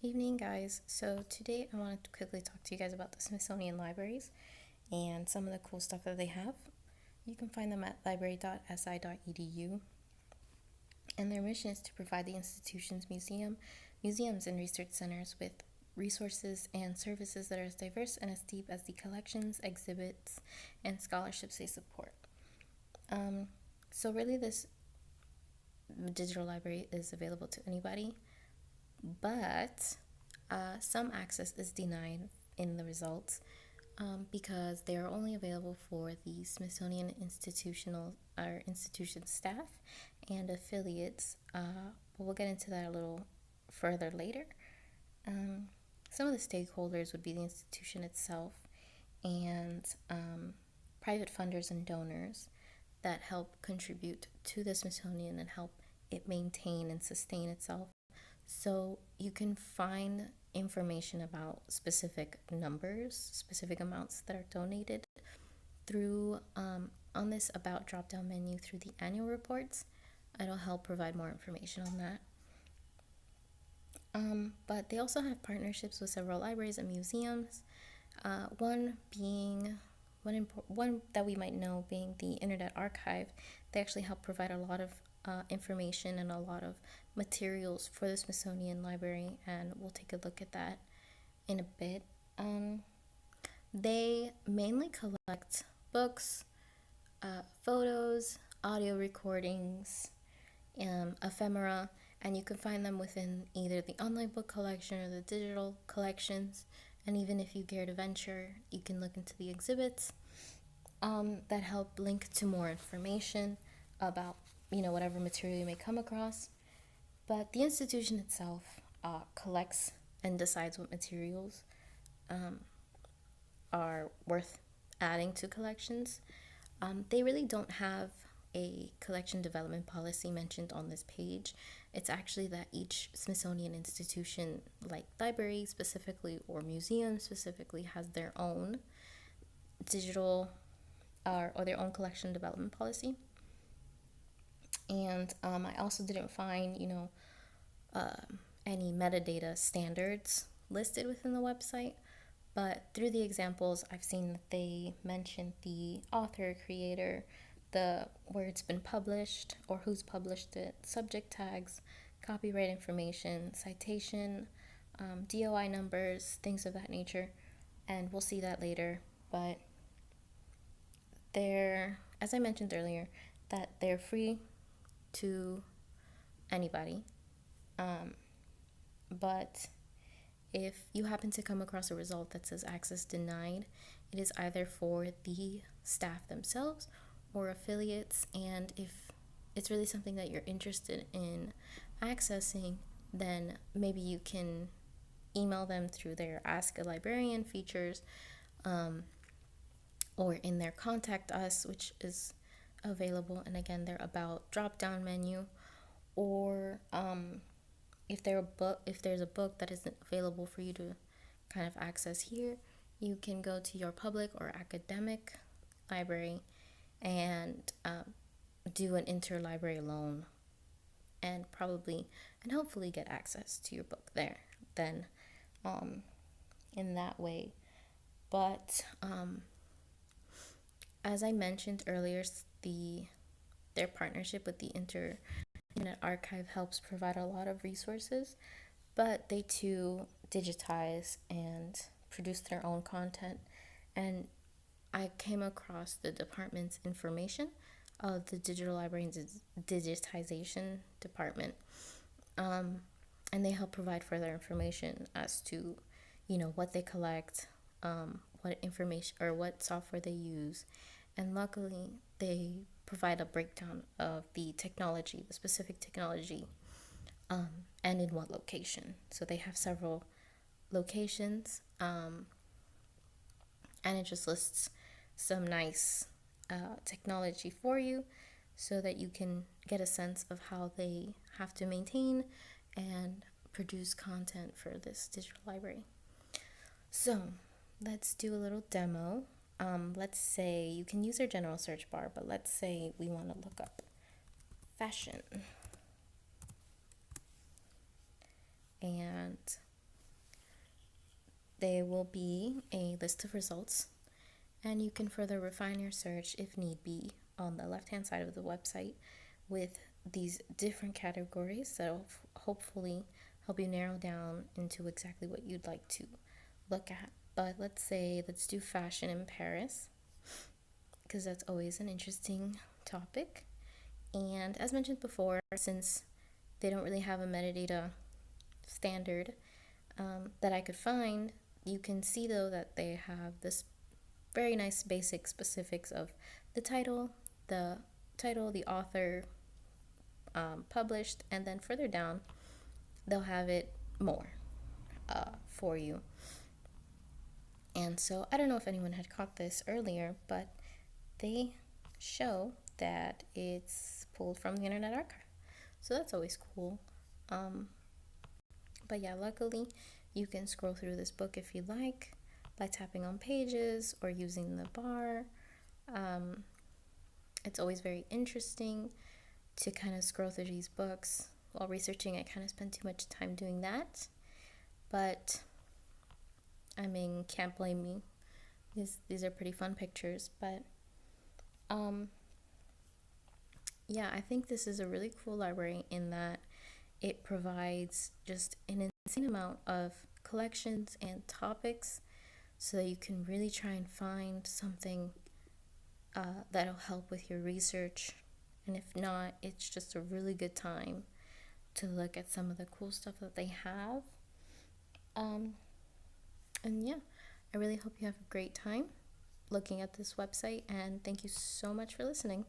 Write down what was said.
Evening, guys. So today I wanted to quickly talk to you guys about the Smithsonian Libraries and some of the cool stuff that they have. You can find them at library.si.edu, and their mission is to provide the institution's museums, and research centers with resources and services that are as diverse and as deep as the collections, exhibits, and scholarships they support. So really, this digital library is available to anybody, but some access is denied in the results because they are only available for the Smithsonian institution staff and affiliates. But we'll get into that a little further later. Some of the stakeholders would be the institution itself and private funders and donors that help contribute to the Smithsonian and help it maintain and sustain itself. So you can find information about specific numbers, specific amounts that are donated through on this About drop-down menu through the annual reports. It'll help provide more information on that. But they also have partnerships with several libraries and museums. One that we might know being the Internet Archive. They actually help provide a lot of information and a lot of materials for the Smithsonian Library, and we'll take a look at that in a bit. They mainly collect books, photos, audio recordings, ephemera, and you can find them within either the online book collection or the digital collections. And even if you dare to venture, you can look into the exhibits that help link to more information about whatever material you may come across. But the institution itself collects and decides what materials are worth adding to collections. They really don't have a collection development policy mentioned on this page. It's actually that each Smithsonian institution, like library specifically or museum specifically, has their own digital or their own collection development policy. And I also didn't find, any metadata standards listed within the website, but through the examples, I've seen that they mention the author, creator, where it's been published or who's published it, subject tags, copyright information, citation, DOI numbers, things of that nature, and we'll see that later. But as I mentioned earlier, that they're free to anybody. But if you happen to come across a result that says access denied, it is either for the staff themselves or affiliates. And if it's really something that you're interested in accessing, then maybe you can email them through their Ask a Librarian features or in their Contact Us, which is available. And again, they're About drop-down menu, or if there's a book that isn't available for you to kind of access here, you can go to your public or academic library and do an interlibrary loan and hopefully get access to your book there then in that way. But as I mentioned earlier, their partnership with the Internet Archive helps provide a lot of resources, but they too digitize and produce their own content. And I came across the department's information of the Digital Library and Digitization Department, and they help provide further information as to, what they collect, what information or what software they use, and luckily they provide a breakdown of the specific technology, and in what location. So they have several locations, and it just lists some nice technology for you so that you can get a sense of how they have to maintain and produce content for this digital library. So let's do a little demo. Let's say you can use our general search bar, but let's say we want to look up fashion. And there will be a list of results, and you can further refine your search if need be on the left hand side of the website with these different categories that will hopefully help you narrow down into exactly what you'd like to look at. But let's do fashion in Paris, because that's always an interesting topic. And as mentioned before, since they don't really have a metadata standard that I could find, you can see though that they have this very nice basic specifics of the title, the author, published, and then further down they'll have it more for you. And so I don't know if anyone had caught this earlier, but they show that it's pulled from the Internet Archive. So that's always cool. But yeah, luckily you can scroll through this book if you like by tapping on pages or using the bar. It's always very interesting to kind of scroll through these books. While researching, I kind of spend too much time doing that. But I mean, can't blame me. These are pretty fun pictures, but yeah, I think this is a really cool library in that it provides just an insane amount of collections and topics so that you can really try and find something that'll help with your research. And if not, it's just a really good time to look at some of the cool stuff that they have. And yeah, I really hope you have a great time looking at this website, and thank you so much for listening.